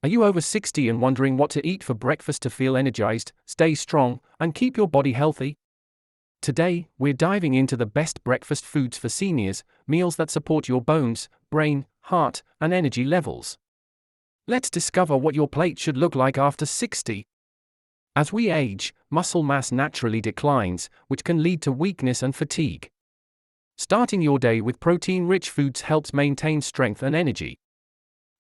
Are you over 60 and wondering what to eat for breakfast to feel energized, stay strong, and keep your body healthy? Today, we're diving into the best breakfast foods for seniors, meals that support your bones, brain, heart, and energy levels. Let's discover what your plate should look like after 60. As we age, muscle mass naturally declines, which can lead to weakness and fatigue. Starting your day with protein-rich foods helps maintain strength and energy.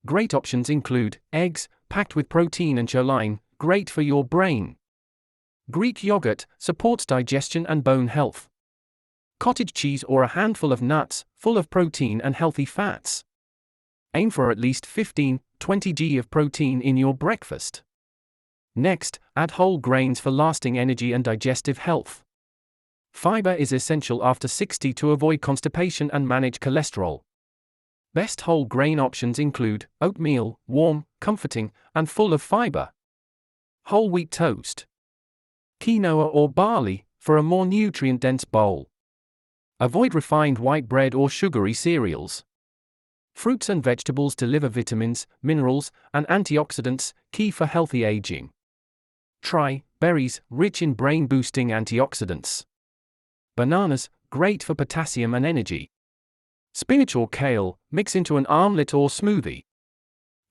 Great options include eggs, packed with protein and choline, great for your brain. Greek yogurt supports digestion and bone health. Cottage cheese or a handful of nuts, full of protein and healthy fats. Aim for at least 15-20 g of protein in your breakfast. Next, add whole grains for lasting energy and digestive health. Fiber is essential after 60 to avoid constipation and manage cholesterol. Best whole grain options include oatmeal, warm, comforting, and full of fiber. Whole wheat toast. Quinoa or barley, for a more nutrient-dense bowl. Avoid refined white bread or sugary cereals. Fruits and vegetables deliver vitamins, minerals, and antioxidants, key for healthy aging. Try berries, rich in brain-boosting antioxidants. Bananas, great for potassium and energy. Spinach or kale, mix into an omelette or smoothie.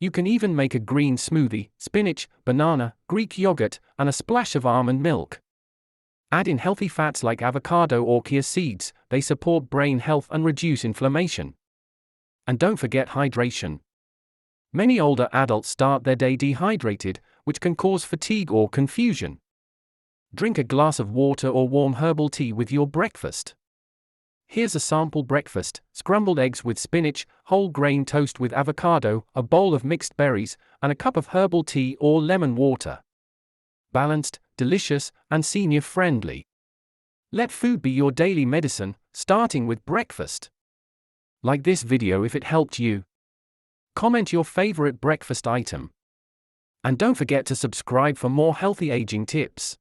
You can even make a green smoothie: spinach, banana, Greek yogurt, and a splash of almond milk. Add in healthy fats like avocado or chia seeds, they support brain health and reduce inflammation. And don't forget hydration. Many older adults start their day dehydrated, which can cause fatigue or confusion. Drink a glass of water or warm herbal tea with your breakfast. Here's a sample breakfast: scrambled eggs with spinach, whole grain toast with avocado, a bowl of mixed berries, and a cup of herbal tea or lemon water. Balanced, delicious, and senior-friendly. Let food be your daily medicine, starting with breakfast. Like this video if it helped you. Comment your favorite breakfast item. And don't forget to subscribe for more healthy aging tips.